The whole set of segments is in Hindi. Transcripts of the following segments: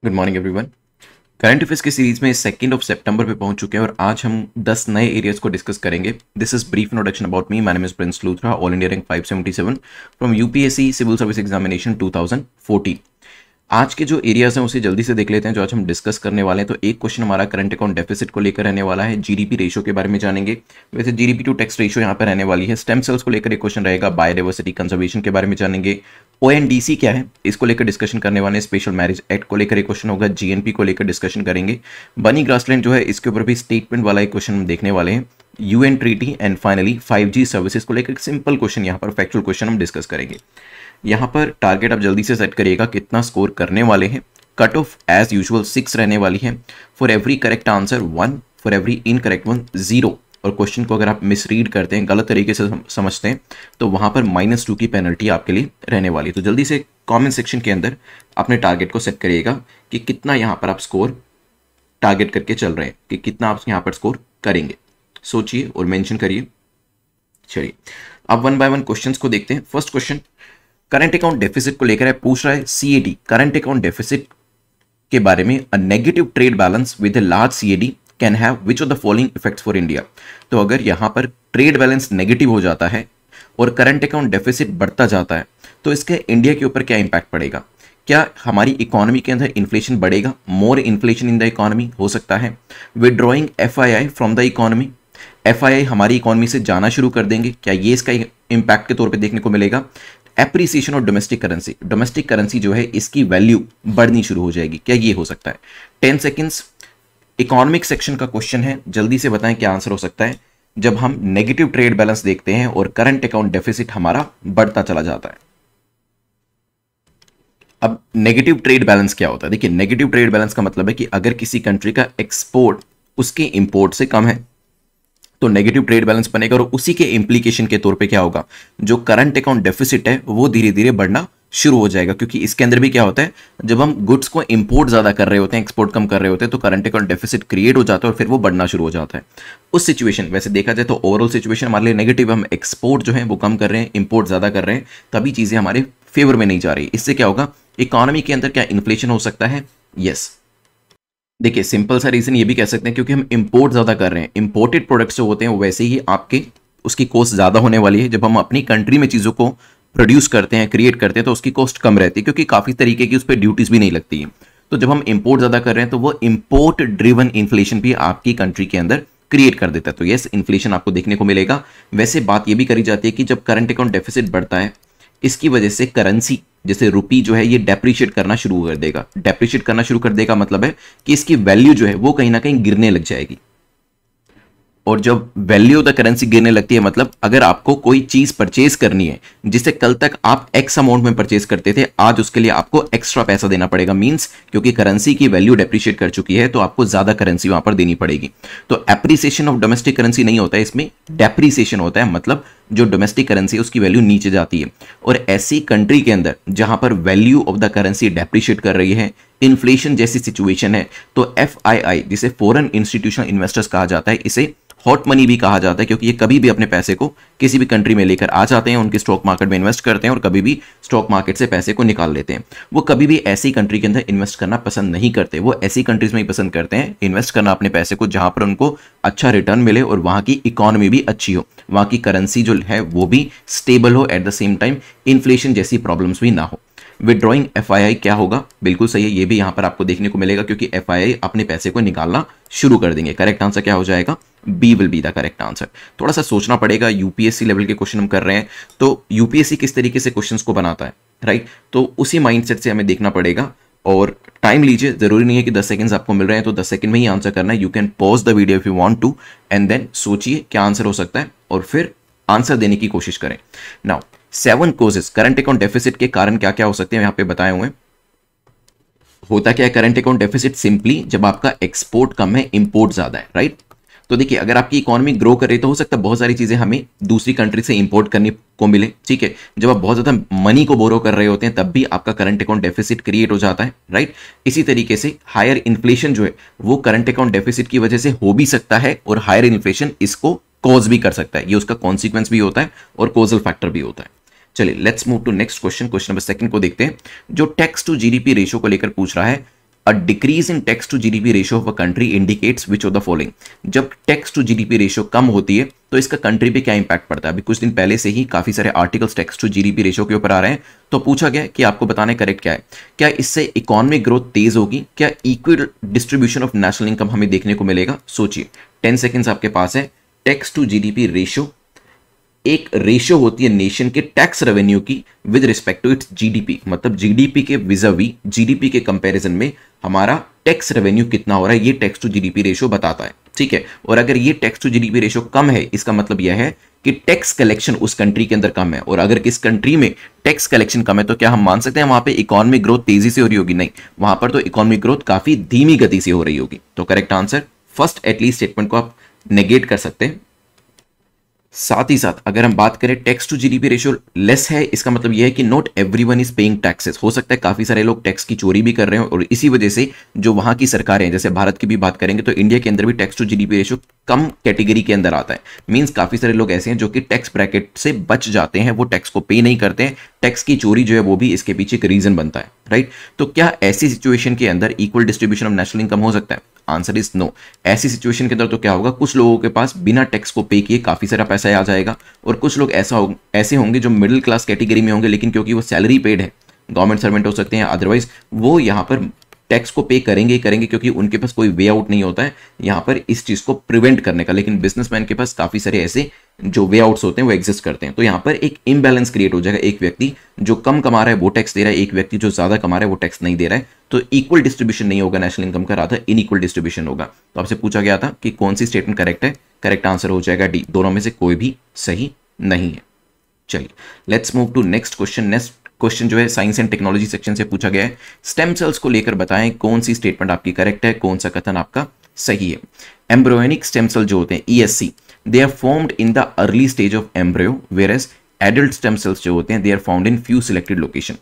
Good morning everyone. Current affairs की सीरीज में 2 सितंबर पे पहुंच चुके हैं और आज हम 10 नए एरियाज को डिस्कस करेंगे। This is brief introduction about me. My name is Prince Luthra, all India rank 577 from UPSC civil service examination 2014। आज के जो एरियाज हैं उसे जल्दी से देख लेते हैं जो आज हम डिस्कस करने वाले हैं। तो एक क्वेश्चन हमारा करंट अकाउंट डेफिसिट को लेकर रहने वाला है, जीडीपी रेशो के बारे में जानेंगे। वैसे जीडीपी टू टैक्स रेशो यहाँ पर रहने वाली है। स्टेम सेल्स को लेकर एक क्वेश्चन रहेगा, बायोडाइवर्सिटी कंजर्वेशन के बारे में जानेंगे। ओएनडीसी क्या है इसको लेकर डिस्कशन करने वाले हैं। स्पेशल मैरिज एक्ट को लेकर एक क्वेश्चन होगा, जीएनपी को लेकर डिस्कशन करेंगे। बनी ग्रासलैंड जो है इसके ऊपर भी स्टेटमेंट वाला एक क्वेश्चन हम देखने वाले हैं। UN treaty and finally 5G services को लेकर एक सिंपल क्वेश्चन यहाँ पर फैक्चुअल क्वेश्चन हम डिस्कस करेंगे। यहाँ पर टारगेट आप जल्दी से सेट करिएगा कितना स्कोर करने वाले हैं। कट ऑफ एज यूजुअल 6 रहने वाली है। For every correct answer 1, for every incorrect one 0। और क्वेश्चन को अगर आप मिसरीड करते हैं, गलत तरीके से समझते हैं, तो वहां पर -2 की पेनल्टी आपके लिए रहने वाली है। तो जल्दी से कमेंट सेक्शन के अंदर अपने टारगेट को सेट करिएगा कि कितना यहाँ पर आप स्कोर टारगेट करके चल रहे हैं, कि कितना आप यहाँ पर स्कोर करेंगे। सोचिए और मेंशन करिए। चलिए अब 1 बाय 1 क्वेश्चंस को देखते हैं। First question current account deficit को लेकर है, पूछ रहा है CAD करंट अकाउंट डेफिसिट के बारे में। A negative trade balance with a large CAD can have which of the following effects for India. तो अगर यहां पर ट्रेड बैलेंस नेगेटिव हो जाता है और करंट अकाउंट डेफिसिट बढ़ता जाता है तो इसके इंडिया के ऊपर क्या इंपैक्ट पड़ेगा। क्या हमारी इकोनॉमी के अंदर इन्फ्लेशन बढ़ेगा, मोर इन्फ्लेशन इन द इकोनॉमी हो सकता है। Withdrawing FII from the economy, FII हमारी इकोनॉमी से जाना शुरू कर देंगे, क्या ये इसका इंपैक्ट के तौर पे देखने को मिलेगा। Appreciation of domestic currency, domestic currency जो है इसकी वैल्यू बढ़नी शुरू हो जाएगी, क्या ये हो सकता है। 10 सेकेंड्स। इकोनॉमिक सेक्शन का क्वेश्चन है, जल्दी से बताएं क्या आंसर हो सकता है जब हम नेगेटिव ट्रेड बैलेंस देखते हैं और करंट अकाउंट डेफिसिट हमारा बढ़ता चला जाता है। अब नेगेटिव ट्रेड बैलेंस क्या होता है। देखिए नेगेटिव ट्रेड बैलेंस का मतलब है कि अगर किसी कंट्री का एक्सपोर्ट उसके इंपोर्ट से कम है तो नेगेटिव ट्रेड बैलेंस बनेगा और उसी के इंप्लीकेशन के तौर पे क्या होगा, जो करंट अकाउंट डेफिसिट है वो धीरे धीरे बढ़ना शुरू हो जाएगा। क्योंकि इसके अंदर भी क्या होता है, जब हम गुड्स को इंपोर्ट ज्यादा कर रहे होते हैं, एक्सपोर्ट कम कर रहे होते हैं, तो करंट अकाउंट डेफिसिट क्रिएट हो जाता है और फिर वो बढ़ना शुरू हो जाता है। उस सिचुएशन वैसे देखा जाए तो ओवरऑल सिचुएशन हमारे लिए नेगेटिव, हम एक्सपोर्ट जो है वो कम कर रहे हैं, इंपोर्ट ज्यादा कर रहे हैं, तभी चीजें हमारे फेवर में नहीं जा रही। इससे क्या होगा, इकोनॉमी के अंदर क्या इन्फ्लेशन हो सकता है। यस, देखिए सिंपल सा रीजन ये भी कह सकते हैं क्योंकि हम इंपोर्ट ज्यादा कर रहे हैं। इंपोर्टेड प्रोडक्ट्स जो होते हैं वैसे ही आपके उसकी कॉस्ट ज्यादा होने वाली है। जब हम अपनी कंट्री में चीजों को प्रोड्यूस करते हैं, क्रिएट करते हैं, तो उसकी कॉस्ट कम रहती है क्योंकि काफी तरीके की उस पर ड्यूटीज भी नहीं लगती है। तो जब हम इंपोर्ट ज्यादा कर रहे हैं तो वो इंपोर्ट ड्रिवन इन्फ्लेशन भी आपकी कंट्री के अंदर क्रिएट कर देता है। तो यस, इन्फ्लेशन आपको देखने को मिलेगा। वैसे बात ये भी करी जाती है कि जब करंट अकाउंट डेफिसिट बढ़ता है इसकी वजह से करेंसी जैसे रुपी जो है ये डेप्रिशिएट करना शुरू कर देगा। डेप्रिशिएट करना शुरू कर देगा मतलब है कि इसकी वैल्यू जो है वो कहीं ना कहीं गिरने लग जाएगी। और जब वैल्यू ऑफ द करेंसी गिरने लगती है मतलब अगर आपको कोई चीज परचेज करनी है जिसे कल तक आप एक्स अमाउंट में परचेज करते थे, आज उसके लिए आपको एक्स्ट्रा पैसा देना पड़ेगा। मींस क्योंकि करेंसी की वैल्यू डेप्रिशिएट कर चुकी है तो आपको ज्यादा करेंसी वहां पर देनी पड़ेगी। तो एप्रिसिएशन ऑफ डोमेस्टिक करेंसी नहीं होता है, इसमें डेप्रिसिएशन होता है। मतलब जो डोमेस्टिक करेंसी है उसकी वैल्यू नीचे जाती है। और ऐसी कंट्री के अंदर जहां पर value of the currency depreciate कर रही है, इन्फ्लेशन जैसी सिचुएशन है, तो FII जिसे फॉरेन इंस्टीट्यूशनल इन्वेस्टर्स कहा जाता है, इसे हॉट मनी भी कहा जाता है क्योंकि ये कभी भी अपने पैसे को किसी भी कंट्री में लेकर आ जाते हैं, उनके स्टॉक मार्केट में इन्वेस्ट करते हैं और कभी भी स्टॉक मार्केट से पैसे को निकाल लेते हैं। वो कभी भी ऐसी कंट्री के अंदर इन्वेस्ट करना पसंद नहीं करते, वो ऐसी कंट्रीज में ही पसंद करते हैं इन्वेस्ट करना अपने पैसे को जहां पर उनको अच्छा रिटर्न मिले और वहां की इकोनॉमी भी अच्छी हो, वहां की करेंसी जो है वो भी स्टेबल हो, at the same time inflation जैसी प्रॉब्लम्स भी ना हो। विड्रॉइंग FII क्या होगा, बिल्कुल सही है, ये भी यहां पर आपको देखने को मिलेगा क्योंकि FII अपने पैसे को निकालना शुरू कर देंगे। करेक्ट आंसर क्या हो जाएगा, B will be the correct answer. थोड़ा सा सोचना पड़ेगा, यूपीएससी लेवल के क्वेश्चन हम कर रहे हैं तो यूपीएससी किस तरीके से क्वेश्चंस को बनाता है, राइट। तो उसी माइंडसेट से हमें देखना पड़ेगा और टाइम लीजिए। जरूरी नहीं है कि 10 सेकंड्स आपको मिल रहे हैं तो 10 सेकंड में ही आंसर करना है। You can pause the video if you want to and then सोचिए क्या आंसर हो सकता है और फिर आंसर देने की कोशिश करें। Now 7 causes, current account deficit के कारण क्या क्या हो सकते हैं यहाँ पे बताए हुए हैं। होता क्या है करंट अकाउंट डेफिसिट, सिंपली जब आपका एक्सपोर्ट कम है, इंपोर्ट ज्यादा है, राइट। तो देखिए अगर आपकी इकोनॉमी ग्रो कर रही है तो हो सकता है बहुत सारी चीजें हमें दूसरी कंट्री से इंपोर्ट करने को मिले, ठीक है। जब आप बहुत ज्यादा मनी को बोरो कर रहे होते हैं तब भी आपका करंट अकाउंट डेफिसिट क्रिएट हो जाता है, राइट। इसी तरीके से हायर इन्फ्लेशन जो है वो करंट अकाउंट डेफिसिट की वजह से हो भी सकता है और हायर इन्फ्लेशन इसको कॉज भी कर सकता है। ये उसका कॉन्सिक्वेंस भी होता है और कॉजल फैक्टर भी होता है। चलिए let's move to next question. Question number 2 को देखते हैं जो टैक्स टू GDP रेशियो को लेकर पूछ रहा है। A decrease in tax to GDP ratio of a country indicates which of the following. जब टैक्स टू जीडीपी रेशियो कम होती है तो इसका कंट्री पे क्या इंपैक्ट पड़ता है। अभी कुछ दिन पहले से ही काफी सारे articles tax to GDP ratio के ऊपर आ रहे हैं, तो पूछा गया कि आपको बताना है करेक्ट क्या है। क्या इससे इकोनॉमिक ग्रोथ तेज होगी, क्या equal distribution of national income हमें देखने को मिलेगा। सोचिए, 10 सेकेंड्स आपके पास है। टैक्स टू जीडीपी रेशियो एक रेशियो होती है नेशन के टैक्स रेवेन्यू की with respect to its GDP, मतलब जीडीपी के विजावी जीडीपी के कंपैरिजन में हमारा टैक्स रेवेन्यू कितना हो रहा है, ये टैक्स टू जीडीपी रेशियो बताता है। ठीक है, और अगर ये टैक्स टू जीडीपी रेशियो कम है, इसका मतलब यह है कि टैक्स कलेक्शन उस कंट्री के अंदर कम है, और अगर किस कंट्री में टैक्स कलेक्शन कम है तो क्या हम मान सकते हैं वहां पे इकोनॉमिक ग्रोथ तेजी से हो रही होगी। नहीं, वहां पर तो इकोनॉमिक ग्रोथ काफी धीमी गति से हो रही होगी। तो correct answer first at least statement को आप नेगेट कर सकते हैं। साथ ही साथ अगर हम बात करें tax to GDP ratio less है, इसका मतलब यह है कि not everyone is paying taxes. हो सकता है काफी सारे लोग टैक्स की चोरी भी कर रहे हो, और इसी वजह से जो वहां की सरकारें हैं, जैसे भारत की भी बात करेंगे तो इंडिया के अंदर भी टैक्स टू जीडीपी रेशियो कम कैटेगरी के अंदर आता है। मींस काफी सारे लोग ऐसे हैं जो कि टैक्स ब्रैकेट से बच जाते हैं, वो टैक्स को पे नहीं करते हैं। टैक्स की चोरी जो है वो भी इसके पीछे एक रीजन बनता है, राइट। तो क्या ऐसी सिचुएशन के अंदर equal distribution of national income हो सकता है? Answer is no. ऐसी सिचुएशन के अंदर तो क्या होगा, कुछ लोगों के पास बिना टैक्स को पे किए काफी सारा पैसा आ जाएगा, और कुछ लोग ऐसे होंगे जो मिडिल क्लास कैटेगरी में होंगे, लेकिन क्योंकि वो सैलरी पेड है, गवर्नमेंट सर्वेंट हो सकते हैं, अदरवाइज वो यहाँ पर टैक्स को पे करेंगे क्योंकि उनके पास कोई वे आउट नहीं होता है यहाँ पर इस चीज को प्रिवेंट करने का। लेकिन बिजनेसमैन के पास काफी सारे ऐसे जो वे आउट्स होते हैं वो एग्जिस्ट करते हैं, तो यहाँ पर एक इम्बैलेंस क्रिएट हो जाएगा। एक व्यक्ति जो कम कमा रहा है वो टैक्स दे रहा है, एक व्यक्ति जो ज्यादा कमा रहा है वो टैक्स नहीं दे रहा है, तो इक्वल डिस्ट्रीब्यूशन नहीं होगा नेशनल इनकम का, रादर इनइक्वल डिस्ट्रीब्यूशन होगा। तो आपसे पूछा गया था कि कौन सी स्टेटमेंट करेक्ट है, करेक्ट आंसर हो जाएगा डी, दोनों में से कोई भी सही नहीं है। चलिए let's move to next question. Next question जो है साइंस एंड टेक्नोलॉजी सेक्शन से पूछा गया है। स्टेम सेल्स को लेकर बताएं कौन सी स्टेटमेंट आपकी करेक्ट है, कौन सा कथन आपका सही है। एम्ब्रियोनिक स्टेम सेल जो होते हैं ESC, they are formed in the early stage of embryo, whereas adult stem cells जो होते हैं they are found in few selected location.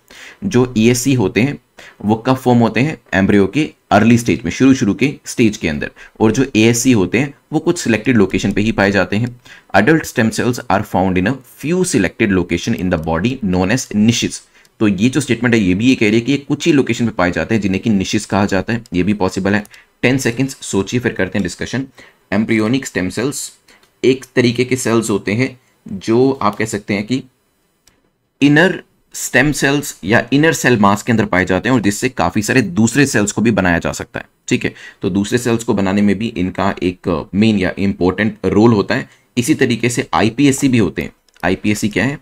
जो ईएससी होते हैं वो कब फॉर्म होते हैं, एम्ब्रियो के अर्ली स्टेज में, शुरू के स्टेज के अंदर, और जो एएससी होते हैं वो कुछ सिलेक्टेड लोकेशन पे ही पाए जाते हैं। Adult stem cells are found in a few selected location in the body known as niches. तो ये जो स्टेटमेंट है ये भी ये कह रही है कि ये कुछ ही लोकेशन पे पाए जाते हैं जिन्हें कि निशेस कहा जाता है, ये भी पॉसिबल है। 10 सेकेंड्स सोचिए फिर करते हैं डिस्कशन। एम्ब्रियोनिक स्टेम सेल्स एक तरीके के सेल्स होते हैं जो आप कह सकते हैं कि इनर स्टेम सेल्स या इनर सेल मास के अंदर पाए जाते हैं, और जिससे काफी सारे दूसरे सेल्स को भी बनाया जा सकता है। ठीक है, तो दूसरे सेल्स को बनाने में भी इनका एक मेन या इंपॉर्टेंट रोल होता है। इसी तरीके से आईपीएससी भी होते हैं। आईपीएससी क्या है,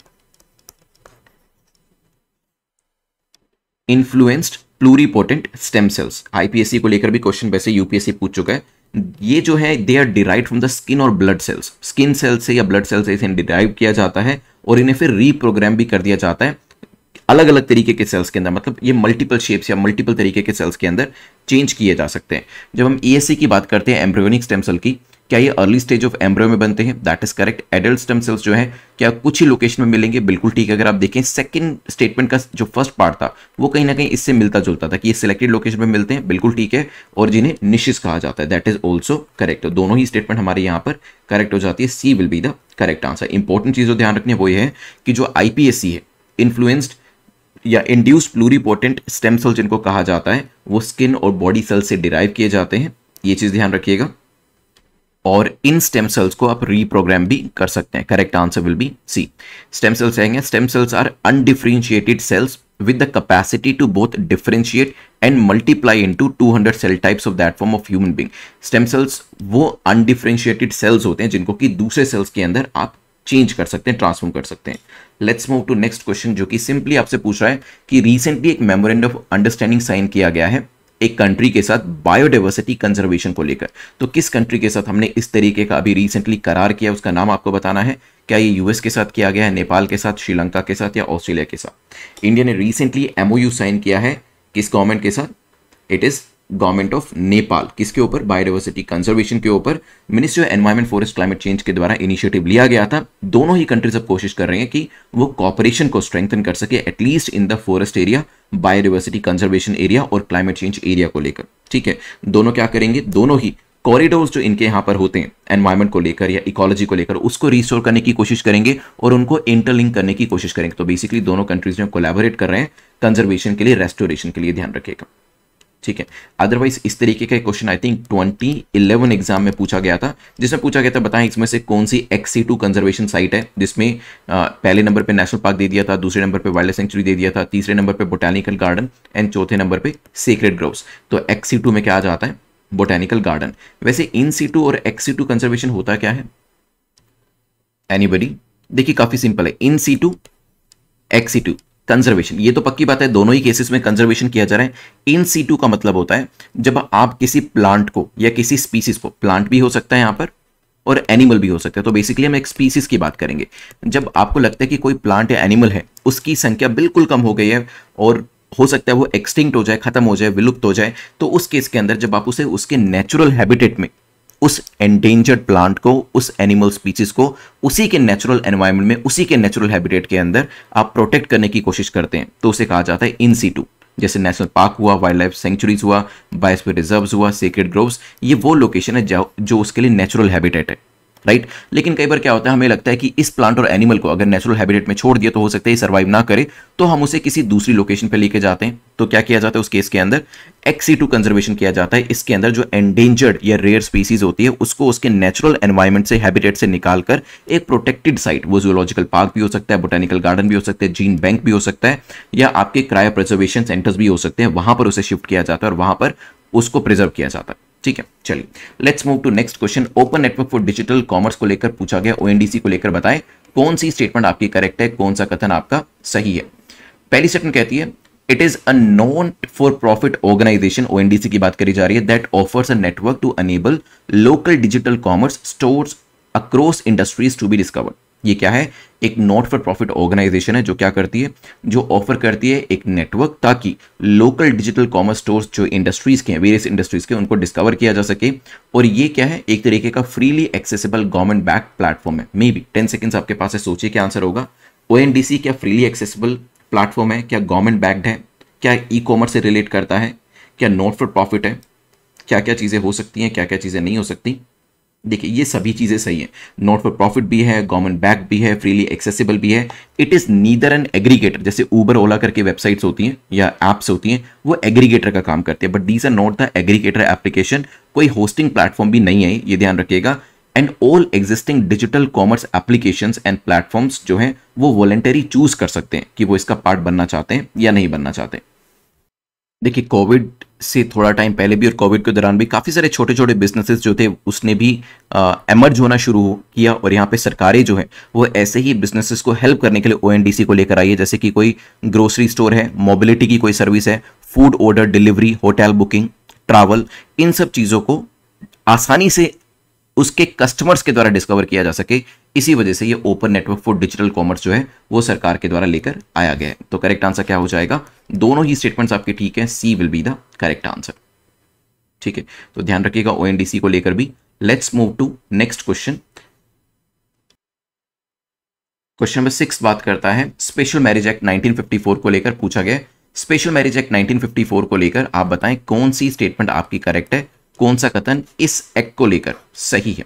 influenced pluripotent stem cells. IPSC को लेकर भी क्वेश्चन वैसे यूपीएससी पूछ चुका है। ये जो है they are derived from the skin और ब्लड सेल्स, स्किन सेल से या ब्लड सेल से इसे डिराइव किया जाता है, और इन्हें फिर रीप्रोग्राम भी कर दिया जाता है अलग अलग तरीके के सेल्स के अंदर, मतलब ये मल्टीपल शेप्स या मल्टीपल तरीके के सेल्स के अंदर चेंज किए जा सकते हैं। जब हम ईएससी की बात करते हैं एम्ब्रियोनिक स्टेम सेल की, क्या ये अर्ली स्टेज ऑफ एम्ब्रियो में बनते हैं? That is correct. Adult stem cells जो है क्या कुछ ही लोकेशन में मिलेंगे? बिल्कुल ठीक है। अगर आप देखें सेकंड स्टेटमेंट का जो फर्स्ट पार्ट था वो कहीं ना कहीं इससे मिलता जुलता था कि ये सिलेक्टेड लोकेशन में मिलते हैं, बिल्कुल ठीक है, और जिन्हें निशेस कहा जाता है, दैट इज ऑल्सो करेक्ट। तो दोनों ही स्टेटमेंट हमारे यहाँ पर करेक्ट हो जाती है, C will be the correct answer. Important चीज जो ध्यान रखनी है वो ये है कि जो आईपीएससी है, इन्फ्लुएंस्ड या इंड्यूस्ड प्लूरिपोटेंट स्टेम सेल जिनको कहा जाता है, वो स्किन और बॉडी सेल से डिराइव किए जाते हैं, ये चीज ध्यान रखिएगा। और इन स्टेम सेल्स को आप रीप्रोग्राम भी कर सकते हैं। Correct answer will be C. Stem cells आएंगे, stem cells are undifferentiated cells with the capacity to both differentiate and multiply into 200 cell types of that form of human being। stem cells वो undifferentiated cells होते हैं जिनको कि दूसरे cells के अंदर आप चेंज कर सकते हैं, ट्रांसफॉर्म कर सकते हैं। Let's move to next question, जो कि सिंपली आपसे पूछ रहा है कि रिसेंटली एक मेमोरेंडम ऑफ अंडरस्टैंडिंग साइन किया गया है एक कंट्री के साथ बायोडाइवर्सिटी कंजर्वेशन को लेकर। तो किस कंट्री के साथ हमने इस तरीके का अभी रिसेंटली करार किया, उसका नाम आपको बताना है। क्या ये यूएस के साथ किया गया है, नेपाल के साथ, श्रीलंका के साथ या ऑस्ट्रेलिया के साथ? इंडिया ने रिसेंटली एमओयू साइन किया है किस गवर्नमेंट के साथ? It is government of Nepal. किसके ऊपर? बायोडाइवर्सिटी कंजर्वेशन के ऊपर। Ministry of environment forest climate change के द्वारा इनिशिएटिव लिया गया था। दोनों ही कंट्रीज अब कोशिश कर रहे हैं कि वो कॉपरेशन को स्ट्रेंथन कर सके, at least in the forest area, biodiversity conservation area और क्लाइमेट चेंज एरिया को लेकर। ठीक है, दोनों क्या करेंगे, दोनों ही कॉरिडोर्स जो इनके यहाँ पर होते हैं एनवायरमेंट को लेकर या इकोलॉजी को लेकर, उसको रिस्टोर करने की कोशिश करेंगे और उनको इंटरलिंक करने की कोशिश करेंगे। तो बेसिकली दोनों कंट्रीज में कोलैबोरेट कर रहे हैं कंजर्वेशन के लिए, रेस्टोरेशन के लिए, ध्यान रखिएगा। ठीक है। अदरवाइज इस तरीके का क्वेश्चन आई थिंक 2011 एग्जाम में पूछा गया था, जिसमें पूछा गया था बताएं इसमें से कौन सी XC2 कंजर्वेशन साइट है, जिसमें पहले नंबर पे नेशनल पार्क दे दिया था, दूसरे नंबर पे वाइल्ड लाइफ सेंचुरी दे दिया था, तीसरे नंबर पे बोटैनिकल गार्डन एंड चौथे नंबर पे सेक्रेड ग्रोव्स। तो XC2 में क्या आ जाता है, बोटैनिकल गार्डन। वैसे इन सीटू और XC2 कंजर्वेशन होता क्या है, एनीबडी? देखिए काफी सिंपल है, इन सीटू XC2 कंजर्वेशन, ये तो पक्की बात है दोनों ही केसेस में कंजर्वेशन किया जा रहा है। इन सीटू का मतलब होता है जब आप किसी प्लांट को या किसी स्पीसीज को, प्लांट भी हो सकता है यहां पर और एनिमल भी हो सकता है, तो बेसिकली हम एक स्पीसीज की बात करेंगे। जब आपको लगता है कि कोई प्लांट या एनिमल है उसकी संख्या बिल्कुल कम हो गई है और हो सकता है वो एक्सटिंक्ट हो जाए, खत्म हो जाए, विलुप्त हो जाए, तो उस केस के अंदर जब आप उसे उसके नेचुरल हैबिटेट में, उस एंडेंजर्ड प्लांट को, उस एनिमल स्पीसीज को उसी के नेचुरल एनवायरनमेंट में, उसी के नेचुरल हैबिटेट के अंदर आप प्रोटेक्ट करने की कोशिश करते हैं, तो उसे कहा जाता है इन सीटू। जैसे नेशनल पार्क हुआ, वाइल्ड लाइफ सेंचुरीज हुआ, बायोस्फीयर रिजर्व्स हुआ, सेक्रेड ग्रोव्स, ये वो लोकेशन है जो उसके लिए नेचुरल हैबिटेट है, राइट। लेकिन कई बार क्या होता है, हमें लगता है कि इस प्लांट और एनिमल को अगर नेचुरल हैबिटेट में छोड़ दिया तो हो सकता है ये सर्वाइव ना करे, तो हम उसे किसी दूसरी लोकेशन पे लेके जाते हैं। तो क्या किया जाता है उस केस के अंदर, XC2 कंजर्वेशन किया जाता है। इसके अंदर जो एंडेंजर्ड या रेयर स्पीसीज होती है उसको उसके नेचुरल एनवायरनमेंट से, हैबिटेट से निकालकर एक प्रोटेक्टेड साइट, वो जूलॉजिकल पार्क भी हो सकता है, बोटेनिकल गार्डन भी हो सकता है, जीन बैंक भी हो सकता है, या आपके क्रायो प्रिजर्वेशन सेंटर्स भी हो सकते हैं, वहां पर उसे शिफ्ट किया जाता है और वहां पर उसको प्रिजर्व किया जाता है। ठीक है, चलिए let's move to next question. Open network for digital commerce को लेकर पूछा गया, ONDC को लेकर बताएं कौन सी स्टेटमेंट आपकी करेक्ट है, कौन सा कथन आपका सही है। पहली स्टेटमेंट कहती है it is a non for profit organization, ONDC की बात करी जा रही है, that offers a network to enable local digital commerce stores across industries to be discovered. ये क्या है, एक नॉट फॉर प्रॉफिट ऑर्गेनाइजेशन है जो क्या करती है, जो ऑफर करती है एक नेटवर्क ताकि लोकल डिजिटल कॉमर्स स्टोर्स जो इंडस्ट्रीज के हैं, वेरियस इंडस्ट्रीज के, उनको डिस्कवर किया जा सके। और ये क्या है, एक तरीके का freely accessible government back platform है। मे बी 10 सेकंड्स आपके पास है, सोचिए क्या आंसर होगा। ONDC क्या फ्रीली एक्सेसिबल प्लेटफॉर्म है, क्या गवर्नमेंट बैक्ड है, क्या ई कॉमर्स से रिलेट करता है, क्या नॉट फॉर प्रॉफिट है, क्या क्या चीजें हो सकती हैं, क्या क्या चीजें नहीं हो सकती। देखिए ये सभी चीजें सही है, नॉट फॉर प्रॉफिट भी है, गवर्नमेंट बैक भी है, फ्रीली एक्सेसिबल भी है। It is neither an aggregator, जैसे ऊबर ओला करके वेबसाइट्स होती हैं या एप्स होती हैं, वो एग्रीगेटर का काम करते हैं, but these are not the aggregator application. कोई होस्टिंग प्लेटफॉर्म भी नहीं है, ये ध्यान रखिएगा। And all existing digital commerce applications and platforms जो हैं वो वॉलंटरी चूज कर सकते हैं कि वो इसका पार्ट बनना चाहते हैं या नहीं बनना चाहते। देखिए कोविड से थोड़ा टाइम पहले भी और कोविड के दौरान भी काफ़ी सारे छोटे छोटे बिजनेसेस जो थे उसने भी एमर्ज होना शुरू किया, और यहाँ पे सरकारें जो है वो ऐसे ही बिजनेसेस को हेल्प करने के लिए ONDC को लेकर आई है। जैसे कि कोई ग्रोसरी स्टोर है, मोबिलिटी की कोई सर्विस है, food order delivery, hotel booking, travel, इन सब चीज़ों को आसानी से उसके कस्टमर्स के द्वारा डिस्कवर किया जा सके। इसी वजह से ये open network for digital commerce जो है वो सरकार के द्वारा लेकर आया गया है। तो करेक्ट आंसर क्या हो जाएगा, दोनों ही स्टेटमेंट्स आपके ठीक है, C will be the correct answer. ठीक है, तो ध्यान रखिएगा ONDC को लेकर भी। Let's move to next question. Question number 6 बात करता है स्पेशल मैरिज एक्ट 1954 को लेकर पूछा गया। स्पेशल मैरिज एक्ट 1954 को लेकर आप बताएं कौन सी स्टेटमेंट आपकी करेक्ट है, कौन सा कथन इस एक्ट को लेकर सही है।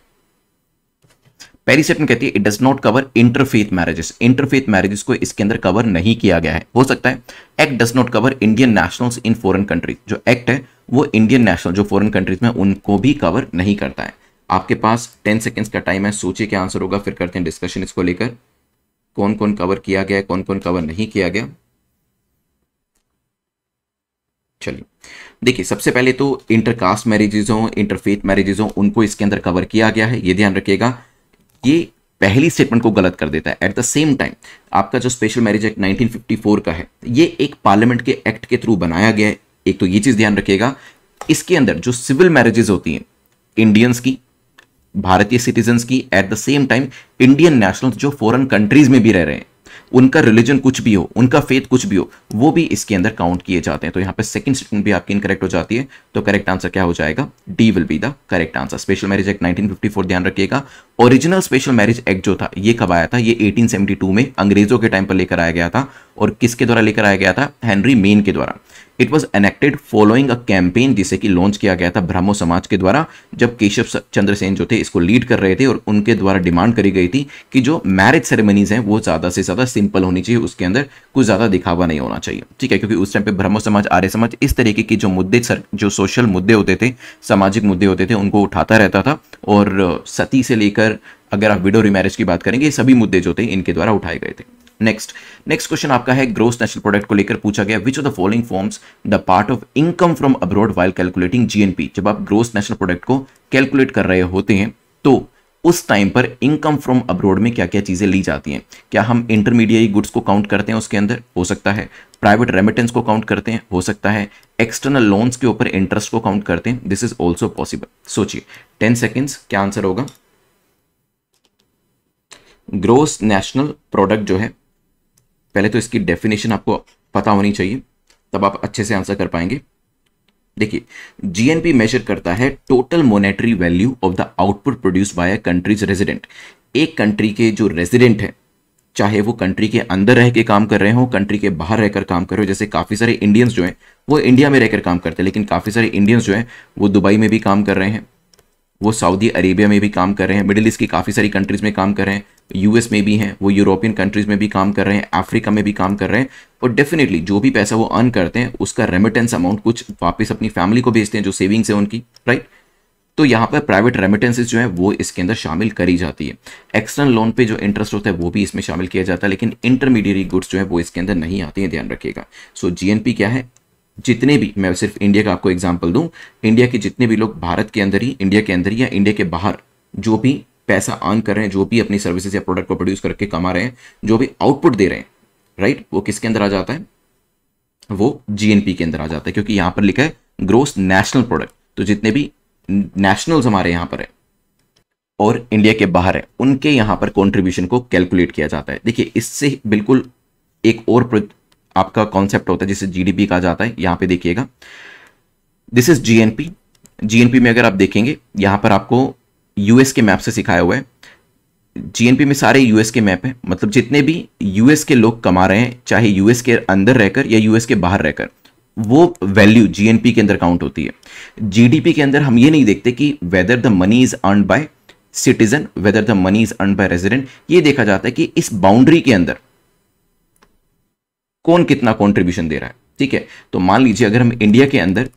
पहली स्टेटमेंट कहती है it does not cover interfaith marriages. Interfaith marriages को इसके अंदर कवर नहीं किया गया है। हो सकता है act does not cover Indian nationals in foreign countries. जो एक्ट है वो इंडियन नेशनल जो फॉरेन कंट्रीज में उनको भी कवर नहीं करता है। आपके पास 10 सेकेंड्स का टाइम है, सोचिए क्या आंसर होगा, फिर करते हैं डिस्कशन इसको लेकर, कौन कौन कवर किया गया, कौन कौन कवर नहीं किया गया। चलिए देखिए, सबसे पहले तो इंटरकास्ट मैरिजेज हो, इंटरफेथ मैरिजेज हो, उनको इसके अंदर कवर किया गया है, ये ध्यान रखिएगा। ये पहली स्टेटमेंट को गलत कर देता है। एट द सेम टाइम आपका जो स्पेशल मैरिज एक्ट 1954 का है ये एक पार्लियामेंट के एक्ट के थ्रू बनाया गया है। एक तो ये चीज ध्यान रखिएगा, इसके अंदर जो सिविल मैरिजेज होती हैं इंडियंस की, भारतीय सिटीजन्स की, at the same time Indian nationals जो फॉरेन कंट्रीज में भी रह रहे हैं, उनका रिलीजन कुछ भी हो, उनका फेथ कुछ भी हो, वो भी इसके अंदर काउंट किए जाते हैं। तो यहाँ पे सेकंड स्टेटमेंट भी आपकी इनकरेक्ट हो जाती है। तो करेक्ट आंसर क्या हो जाएगा, D will be the correct answer. Special marriage act 1954 ध्यान रखिएगा। ओरिजिनल स्पेशल मैरिज एक्ट जो था ये कब आया था, ये 1872 में अंग्रेजों के टाइम पर लेकर आया गया था। और किसके द्वारा लेकर आया गया था, हेनरी मेन के द्वारा। It was enacted following a campaign जिसे कि लॉन्च किया गया था ब्राह्मो समाज के द्वारा, जब केशव चंद्र सेन जो थे इसको लीड कर रहे थे और उनके द्वारा डिमांड करी गई थी कि जो मैरिज सेरेमनीज हैं वो ज़्यादा से ज़्यादा सिंपल होनी चाहिए, उसके अंदर कुछ ज़्यादा दिखावा नहीं होना चाहिए। ठीक है, क्योंकि उस टाइम पे ब्राह्मो समाज, आर्य समाज इस तरीके की जो मुद्दे, जो सोशल मुद्दे होते थे, सामाजिक मुद्दे होते थे, उनको उठाता रहता था। और सती से लेकर अगर आप विडो रिमैरिज की बात करेंगे, ये सभी मुद्दे जो थे इनके द्वारा उठाए गए थे। नेक्स्ट क्वेश्चन आपका है ग्रोस नेशनल प्रोडक्ट को लेकर पूछा गया, विच of the following forms the part of income from abroad while calculating GNP. जब आप ग्रोस नेशनल प्रोडक्ट को कैलकुलेट कर रहे होते हैं तो उस टाइम पर इनकम फ्रॉम अब्रॉड में क्या क्या चीजें ली जाती हैं? क्या हम इंटरमीडिएट गुड्स को काउंट करते हैं उसके अंदर? हो सकता है। प्राइवेट रेमिटेंस को काउंट करते हैं? हो सकता है। एक्सटर्नल लोन्स के ऊपर इंटरेस्ट को काउंट करते हैं? This is also possible. सोचिए 10 सेकेंड्स, क्या आंसर होगा? ग्रोस नेशनल प्रोडक्ट जो है, पहले तो इसकी डेफिनेशन आपको पता होनी चाहिए, तब आप अच्छे से आंसर कर पाएंगे। देखिए, जीएनपी मेजर करता है total monetary value of the output produced by a countries resident. एक कंट्री के जो रेजिडेंट है, चाहे वो कंट्री के अंदर रह के काम कर रहे हो, कंट्री के बाहर रहकर काम कर रहे हो, जैसे काफी सारे इंडियंस जो हैं वो इंडिया में रहकर काम करते हैं, लेकिन काफी सारे इंडियंस जो हैं वो दुबई में भी काम कर रहे हैं, वो सऊदी अरेबिया में भी काम कर रहे हैं, मिडिल ईस्ट की काफ़ी सारी कंट्रीज़ में काम कर रहे हैं, यूएस में भी हैं, वो यूरोपियन कंट्रीज़ में भी काम कर रहे हैं, अफ्रीका में भी काम कर रहे हैं। और डेफिनेटली जो भी पैसा वो अर्न करते हैं उसका रेमिटेंस अमाउंट कुछ वापस अपनी फैमिली को भेजते हैं, जो सेविंग्स है उनकी, राइट। तो यहाँ पर प्राइवेट रेमिटेंसेज जो है वो इसके अंदर शामिल करी जाती है। एक्सटर्नल लोन पे जो इंटरेस्ट होता है वो भी इसमें शामिल किया जाता है, लेकिन इंटरमीडिएट गुड्स जो है वो इसके अंदर नहीं आती है, ध्यान रखिएगा। सो जीएनपी क्या है? जितने भी, मैं सिर्फ इंडिया का आपको एग्जांपल दूं, इंडिया के जितने भी लोग भारत के अंदर ही, इंडिया के अंदर ही या इंडिया के बाहर जो भी पैसा अर्न कर रहे हैं, जो भी अपनी सर्विसेज या प्रोडक्ट को प्रोड्यूस करके कमा रहे हैं, जो भी आउटपुट दे रहे हैं, राइट, वो किसके अंदर आ जाता है? वो जीएनपी के अंदर आ जाता है, क्योंकि यहां पर लिखा है ग्रोस नेशनल प्रोडक्ट। तो जितने भी नेशनल्स हमारे यहां पर है और इंडिया के बाहर है, उनके यहां पर कॉन्ट्रीब्यूशन को कैलकुलेट किया जाता है। देखिए, इससे बिल्कुल एक और आपका कॉन्सेप्ट होता है जिसे जीडीपी कहा जाता है। यहां पे देखिएगा, दिस इज जीएनपी। जीएनपी में अगर आप देखेंगे, यहां पर आपको यूएस के मैप से सिखाया हुआ है। जीएनपी में सारे यूएस के मैप है, मतलब जितने भी यूएस के लोग कमा रहे हैं, चाहे यूएस के अंदर रहकर या यूएस के बाहर रहकर, वो वैल्यू जीएनपी के अंदर काउंट होती है। जीडीपी के अंदर हम ये नहीं देखते कि whether the money is earned by citizen, whether the money is earned by resident. ये देखा जाता है कि इस बाउंड्री के अंदर कौन कितना कंट्रीब्यूशन दे रहा है। ठीक है, तो मान लीजिए अगर हम इंडिया के अंदर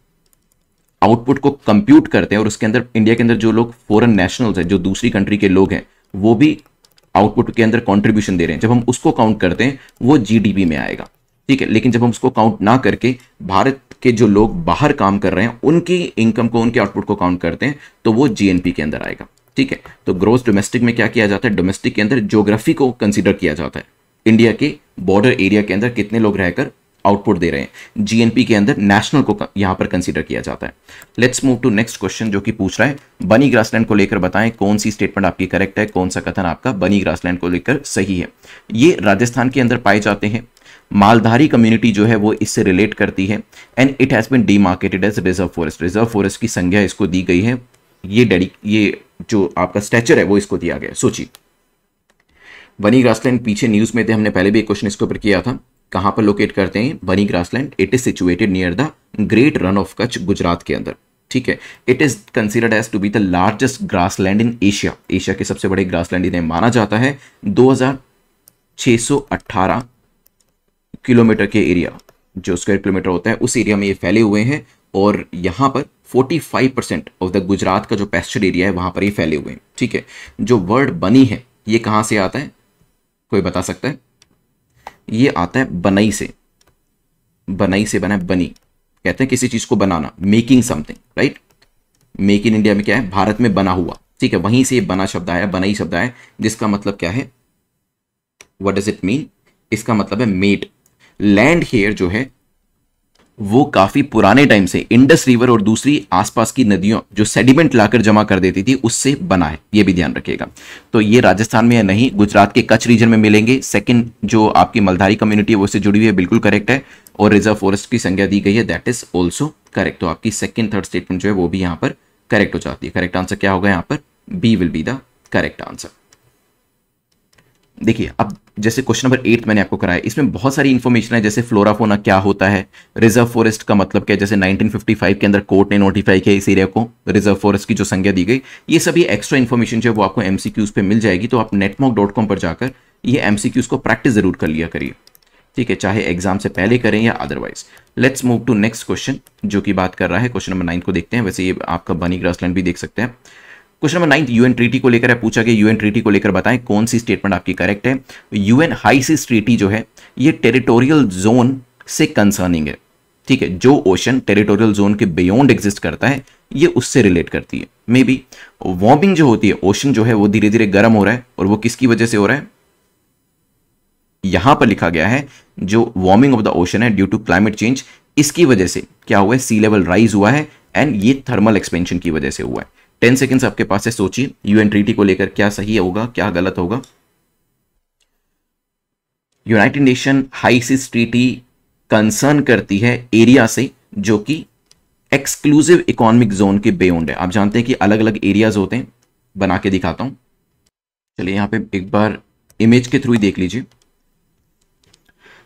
आउटपुट को कंप्यूट करते हैं और उसके अंदर इंडिया के अंदर जो लोग फॉरेन नेशनल्स हैं, जो दूसरी कंट्री के लोग हैं, वो भी आउटपुट के अंदर कंट्रीब्यूशन दे रहे हैं, जब हम उसको काउंट करते हैं वो जीडीपी में आएगा। ठीक है, लेकिन जब हम उसको काउंट ना करके भारत के जो लोग बाहर काम कर रहे हैं उनकी इनकम को, उनके आउटपुट को काउंट करते हैं, तो वो जीएनपी के अंदर आएगा। ठीक है, तो ग्रोस डोमेस्टिक में क्या किया जाता है? डोमेस्टिक के अंदर ज्योग्राफी को कंसीडर किया जाता है, इंडिया के बॉर्डर एरिया के अंदर कितने लोग रहकर आउटपुट दे रहे हैं। जीएनपी के अंदर नेशनल को यहां पर कंसीडर किया जाता है। Let's move to next question, जो कि पूछ रहा है बनी ग्रासलैंड को लेकर बताएं कौन सी स्टेटमेंट आपकी करेक्ट है, कौन सा कथन आपका बनी ग्रासलैंड को लेकर सही है। ये राजस्थान के अंदर पाए जाते हैं। मालधारी कम्युनिटी जो है वो इससे रिलेट करती है, and it has been demarcated as reserve forest. Reserve forest की संज्ञा इसको दी गई है। ये जो आपका स्टैचर है वो इसको दिया गया है। सोचिए, बनी ग्रासलैंड पीछे न्यूज में थे, हमने पहले भी एक क्वेश्चन इसके ऊपर किया था। कहां पर लोकेट करते हैं Banni grassland? It is situated near the great Rann of Kutch, Gujarat के अंदर। ठीक है, it is considered as to be the largest grassland in Asia. Asia के सबसे बड़े ग्रासलैंड इन्हें माना जाता है। 2618 किलोमीटर के एरिया, जो स्क्वायर किलोमीटर होता है, उस एरिया में ये फैले हुए हैं। और यहां पर 45% ऑफ द गुजरात का जो पैस्चर एरिया है वहां पर ये फैले हुए हैं। ठीक है, जो वर्ड बनी है ये कहां से आता है? कोई बता सकता है? ये आता है बनई से। बनई से बना है बनी, कहते हैं किसी चीज को बनाना, making something, right. Make in India में क्या है? भारत में बना हुआ। ठीक है, वहीं से ये बना शब्द आया, बनई शब्द आया, जिसका मतलब क्या है? What does it mean? इसका मतलब है मेड। लैंड हेयर जो है वो काफी पुराने टाइम से इंडस रिवर और दूसरी आसपास की नदियों जो सेडिमेंट लाकर जमा कर देती थी उससे बना है, ये भी ध्यान रखिएगा। तो ये राजस्थान में है नहीं, गुजरात के कच्छ रीजन में मिलेंगे। सेकंड जो आपकी मलधारी कम्युनिटी है वो इससे जुड़ी हुई है, बिल्कुल करेक्ट है। और रिजर्व फॉरेस्ट की संज्ञा दी गई है, दैट इज ऑल्सो करेक्ट। तो आपकी सेकंड थर्ड स्टेटमेंट जो है वो भी यहां पर करेक्ट हो जाती है। करेक्ट आंसर क्या होगा यहां पर? B will be the correct answer. देखिए, अब जैसे क्वेश्चन नंबर 8 मैंने आपको कराया, इसमें बहुत सारी इंफॉर्मेशन है, जैसे फ्लोराफोना क्या होता है, रिजर्व फॉरेस्ट का मतलब क्या है, जैसे 1955 के अंदर कोर्ट ने नोटिफाई किया इस एरिया को रिजर्व फॉरेस्ट की जो संज्ञा दी गई। ये सभी एक्स्ट्रा इन्फॉर्मेशन जो है वो आपको एमसीक्यूज पे मिल जाएगी, तो आप netmock.com पर जाकर ये एमसीक्यूज को प्रैक्टिस जरूर कर लिया करिए, ठीक है, चाहे एग्जाम से पहले करें या otherwise. Let's move to next question जो कि बात कर रहा है क्वेश्चन नंबर 9 को देखते हैं। वैसे ये आपका बनी ग्रासलैंड भी देख सकते हैं। क्वेश्चन नंबर 9 यूएन ट्रीटी को लेकर है, पूछा गया यूएन ट्रीटी को लेकर बताएं कौन सी स्टेटमेंट आपकी करेक्ट है। यूएन हाई सीज ट्रीटी जो है ये टेरिटोरियल जोन से कंसर्निंग है, ठीक है, जो ओशन टेरिटोरियल जोन के बियॉन्ड एग्जिस्ट करता है ये उससे रिलेट करती है। मे बी वार्मिंग जो होती है, ओशन जो है वो धीरे धीरे गर्म हो रहा है, और वो किसकी वजह से हो रहा है, यहां पर लिखा गया है जो वार्मिंग ऑफ द ओशन है ड्यू टू क्लाइमेट चेंज, इसकी वजह से क्या हुआ है, सी लेवल राइज हुआ है, एंड ये थर्मल एक्सपेंशन की वजह से हुआ है। 10 सेकेंड्स आपके पास है, सोचिए यूएन ट्रीटी को लेकर क्या सही होगा क्या गलत होगा। United Nation high seas treaty concern करती है एरिया से जो कि एक्सक्लूसिव इकोनॉमिक जोन के बियॉन्ड है। आप जानते हैं कि अलग अलग एरियाज होते हैं, बना के दिखाता हूं, चलिए यहां पे एक बार इमेज के थ्रू ही देख लीजिए।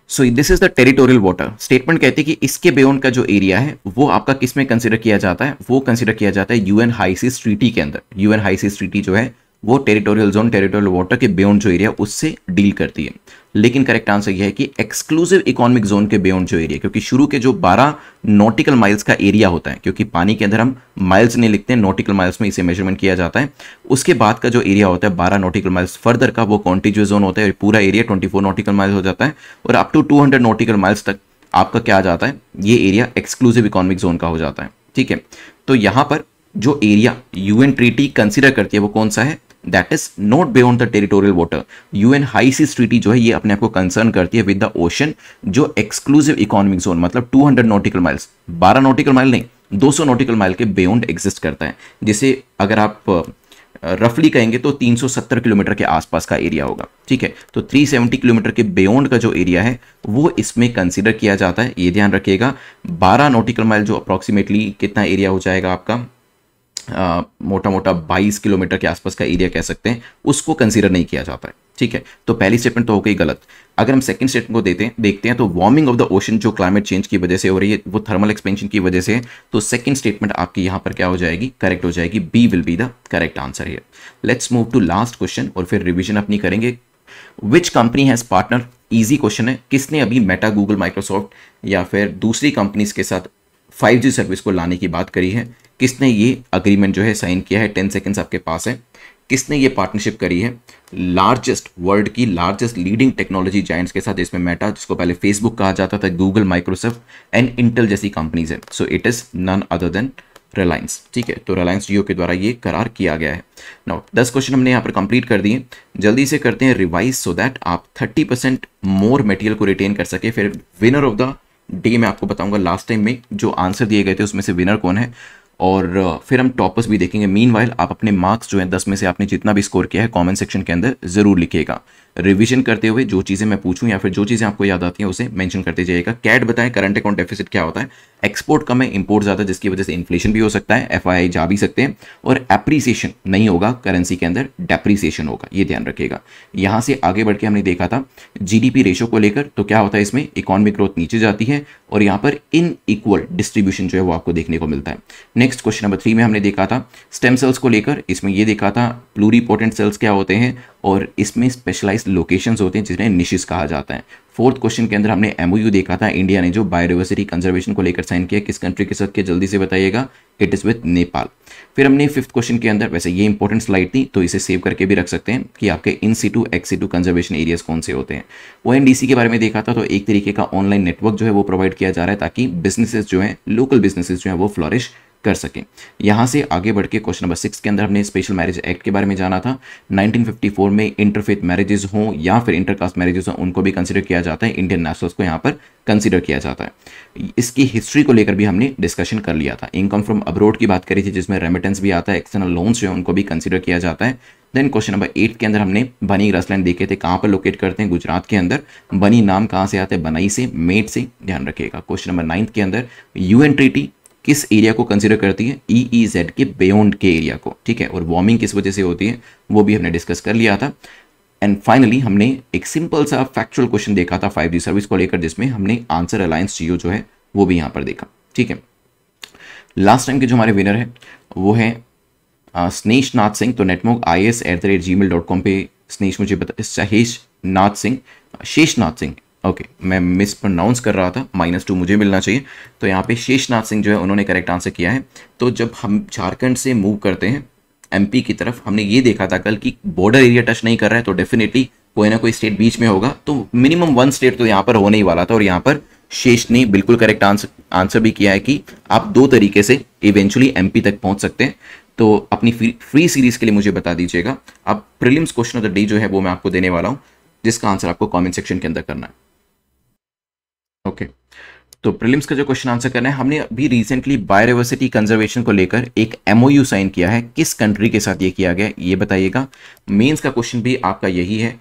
So this is the territorial water. Statement कहती है कि इसके बियॉन्ड का जो एरिया है वो आपका किस में कंसीडर किया जाता है, वो कंसीडर किया जाता है यूएन हाई सीज ट्रीटी के अंदर। यूएन हाई सीज ट्रीटी जो है वो टेरिटोरियल जोन, टेरिटोरियल वाटर के बियॉन्ड जो एरिया उससे डील करती है। लेकिन करेक्ट आंसर यह है कि एक्सक्लूसिव इकोनॉमिक जोन के बियॉन्ड जो एरिया, क्योंकि शुरू के जो 12 नॉटिकल माइल्स का एरिया होता है, क्योंकि पानी के अंदर हम माइल्स नहीं लिखते हैं, नॉटिकल माइल्स में इसे मेजरमेंट किया जाता है, उसके बाद का जो एरिया होता है 12 नॉटिकल माइल्स फर्दर का वो कॉन्टिग्यूअस जोन होता है, पूरा एरिया 24 नॉटिकल माइल्स हो जाता है, और अप टू 200 नॉटिकल माइल्स तक आपका क्या आ जाता है, ये एरिया एक्सक्लूसिव इकोनॉमिक जोन का हो जाता है, ठीक है। तो यहां पर जो एरिया यूएन ट्रीटी कंसीडर करती है वो कौन सा है, that is not beyond the territorial water. UN high seas treaty जो है ये अपने आप को कंसर्न करती है विद द ओशन जो एक्सक्लूसिव इकोनॉमिक जोन, मतलब 200 नॉटिकल माइल्स, 12 नॉटिकल माइल नहीं 200 नॉटिकल माइल के बियॉन्ड एग्जिस्ट करता है, जिसे अगर आप रफली कहेंगे तो 370 किलोमीटर के आसपास का एरिया होगा, ठीक है। तो 370 किलोमीटर के बियॉन्ड का जो एरिया है वो इसमें कंसीडर किया जाता है, ये ध्यान रखिएगा। 12 नॉटिकल माइल जो अप्रॉक्सीमेटली कितना एरिया हो जाएगा आपका, मोटा मोटा 22 किलोमीटर के आसपास का एरिया कह सकते हैं, उसको कंसीडर नहीं किया जाता है, ठीक है। तो पहली स्टेटमेंट तो हो गई गलत। अगर हम सेकंड स्टेटमेंट को देखते हैं तो वार्मिंग ऑफ द ओशन जो क्लाइमेट चेंज की वजह से हो रही है वो थर्मल एक्सपेंशन की वजह से है, तो सेकंड स्टेटमेंट आपकी यहां पर क्या हो जाएगी, करेक्ट हो जाएगी, B will be the correct answer here. Let's move to last question और फिर रिविजन अपनी करेंगे। Which company has partner, easy question है, किसने अभी मेटा, गूगल, माइक्रोसॉफ्ट या फिर दूसरी कंपनीज के साथ 5G सर्विस को लाने की बात करी है, किसने ये अग्रीमेंट जो है साइन किया है, 10 सेकेंड्स आपके पास है। किसने ये पार्टनरशिप करी है, लार्जेस्ट, वर्ल्ड की लार्जेस्ट लीडिंग टेक्नोलॉजी जायंट्स के साथ, इसमें मेटा जिसको पहले फेसबुक कहा जाता था, गूगल, माइक्रोसॉफ्ट एंड इंटेल जैसी कंपनीज है। So it is none other than Reliance, ठीक है। तो रिलायंस जियो के द्वारा ये करार किया गया है। नाउ 10 क्वेश्चन हमने यहाँ पर कंप्लीट कर दिए, जल्दी से करते हैं रिवाइज सो दैट आप 30% मोर मटेरियल को रिटेन कर सके। फिर विनर ऑफ द डे मैं आपको बताऊंगा लास्ट टाइम में जो आंसर दिए गए थे उसमें से विनर कौन है, और फिर हम टॉपर्स भी देखेंगे। मीनवाइल आप अपने मार्क्स जो है 10 में से आपने जितना भी स्कोर किया है कमेंट सेक्शन के अंदर जरूर लिखिएगा। रिवीजन करते हुए जो चीज़ें मैं पूछूं या फिर जो चीज़ें आपको याद आती हैं उसे मेंशन करते जाइएगा। कैट बताएं करंट अकाउंट डेफिसिट क्या होता है, एक्सपोर्ट कम है इंपोर्ट ज़्यादा जिसकी वजह से इन्फ्लेशन भी हो सकता है, एफआईआई जा भी सकते हैं, और एप्रिसिएशन नहीं होगा करेंसी के अंदर, डेप्रिसिएशन होगा, ये ध्यान रखिएगा। यहाँ से आगे बढ़ के हमने देखा था जीडीपी रेशो को लेकर, तो क्या होता है इसमें इकोनॉमिक ग्रोथ नीचे जाती है और यहाँ पर इनइक्वल डिस्ट्रीब्यूशन जो है वो आपको देखने को मिलता है। नेक्स्ट क्वेश्चन नंबर 3 में हमने देखा था स्टेम सेल्स को लेकर, इसमें ये देखा था प्लूरीपोटेंट सेल्स क्या होते हैं और इसमें स्पेशलाइज्ड लोकेशंस होते हैं जिन्हें निशेस कहा जाता है। फोर्थ क्वेश्चन के अंदर हमने एमओयू देखा था, इंडिया ने जो बायोडाइवर्सिटी कंजर्वेशन को लेकर साइन किया, किस कंट्री के साथ किया, जल्दी से बताइएगा, इट इज विद नेपाल। फिर हमने फिफ्थ क्वेश्चन के अंदर, वैसे ये इंपॉर्टेंट स्लाइड थी तो इसे सेव करके भी रख सकते हैं कि आपके in situ ex situ conservation areas कौन से होते हैं। ओएनडीसी के बारे में देखा था, तो एक तरीके का ऑनलाइन नेटवर्क जो है वो प्रोवाइड किया जा रहा है ताकि बिजनेसेस जो हैं, लोकल बिजनेसेस जो हैं वो फ्लॉरिश कर सकें। यहां से आगे बढ़ के क्वेश्चन नंबर 6 के अंदर हमने स्पेशल मैरिज एक्ट के बारे में जाना था। 1954 में इंटरफेथ मैरिजेस हों या फिर इंटरकास्ट मैरिजेस हों उनको भी कंसीडर किया जाता है, इंडियन नेशनल्स को यहाँ पर कंसीडर किया जाता है। इसकी हिस्ट्री को लेकर भी हमने डिस्कशन कर लिया था। इनकम फ्रॉम अब्रोड की बात करी थी जिसमें रेमिटेंस भी आता है, एक्सटर्नल लोन्स जो है उनको भी कंसीडर किया जाता है। देन क्वेश्चन नंबर 8 के अंदर हमने बनी ग्रासलैंड देखे थे, कहाँ पर लोकेट करते हैं, गुजरात के अंदर। बनी नाम कहाँ से आते हैं, बनाई से, मेट से, ध्यान रखिएगा। क्वेश्चन नंबर 9 के अंदर यूएन ट्रीटी किस एरिया को कंसीडर करती है, EEZ के बियॉन्ड के एरिया को, ठीक है। और वार्मिंग किस वजह से होती है वो भी हमने डिस्कस कर लिया था। एंड फाइनली हमने एक सिंपल सा फैक्चुअल क्वेश्चन देखा था 5G सर्विस को लेकर, जिसमें हमने आंसर अलायंस जियो जो है वो भी यहाँ पर देखा। ठीक है, लास्ट टाइम के जो हमारे विनर है वो है स्नेश नाथ सिंह। तो netmog.is@gmail.com पे स्नेश मुझे बता, शेषनाथ सिंह, ओके मैं मिस प्रोनाउंस कर रहा था, -2 मुझे मिलना चाहिए। तो यहाँ पे शेषनाथ सिंह जो है उन्होंने करेक्ट आंसर किया है। तो जब हम झारखंड से मूव करते हैं एमपी की तरफ, हमने ये देखा था कल कि बॉर्डर एरिया टच नहीं कर रहा है, तो डेफिनेटली कोई ना कोई स्टेट बीच में होगा, तो मिनिमम 1 स्टेट तो यहाँ पर होने ही वाला था। और यहाँ पर शेष ने बिल्कुल करेक्ट आंसर भी किया है कि आप 2 तरीके से इवेंचुअली एमपी तक पहुंच सकते हैं। तो अपनी फ्री सीरीज के लिए मुझे बता दीजिएगा। अब prelims question of the day जो है वो मैं आपको देने वाला हूं, जिसका आंसर आपको कमेंट सेक्शन के अंदर करना है। ओके, तो प्रीलिम्स का जो क्वेश्चन आंसर करना है, हमने अभी रिसेंटली बायोडायवर्सिटी कंजर्वेशन को लेकर एक एमओयू साइन किया है, किस कंट्री के साथ ये किया गया ये बताइएगा। मेंस का क्वेश्चन भी आपका यही है,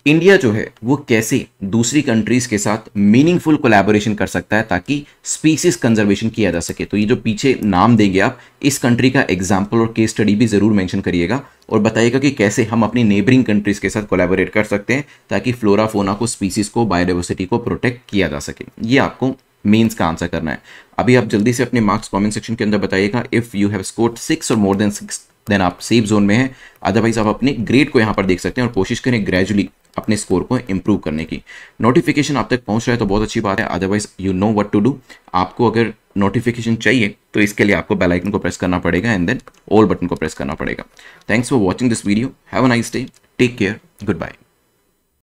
इंडिया जो है वो कैसे दूसरी कंट्रीज के साथ मीनिंगफुल कोलैबोरेशन कर सकता है ताकि स्पीसीज कंजर्वेशन किया जा सके। तो ये जो पीछे नाम देंगे आप, इस कंट्री का एग्जाम्पल और केस स्टडी भी जरूर मेंशन करिएगा और बताइएगा कि कैसे हम अपनी नेबरिंग कंट्रीज के साथ कोलैबोरेट कर सकते हैं ताकि फ्लोरा फोना को, स्पीसीज को, बायोडायवर्सिटी को प्रोटेक्ट किया जा सके। ये आपको मेंस का आंसर करना है। अभी आप जल्दी से अपने मार्क्स कमेंट सेक्शन के अंदर बताइएगा। इफ यू हैव स्कोर्ड 6 और मोर देन 6 देन आप सेफ जोन में हैं, अदरवाइज आप अपने ग्रेड को यहाँ पर देख सकते हैं और कोशिश करें ग्रेजुअली अपने स्कोर को इंप्रूव करने की। नोटिफिकेशन आप तक पहुंच रहा है तो बहुत अच्छी बात है, otherwise you know what to do. आपको अगर नोटिफिकेशन चाहिए तो इसके लिए आपको बेल आइकन को प्रेस करना पड़ेगा एंड देन ऑल बटन को प्रेस करना पड़ेगा। Thanks for watching this video, have a nice day, take care, good bye.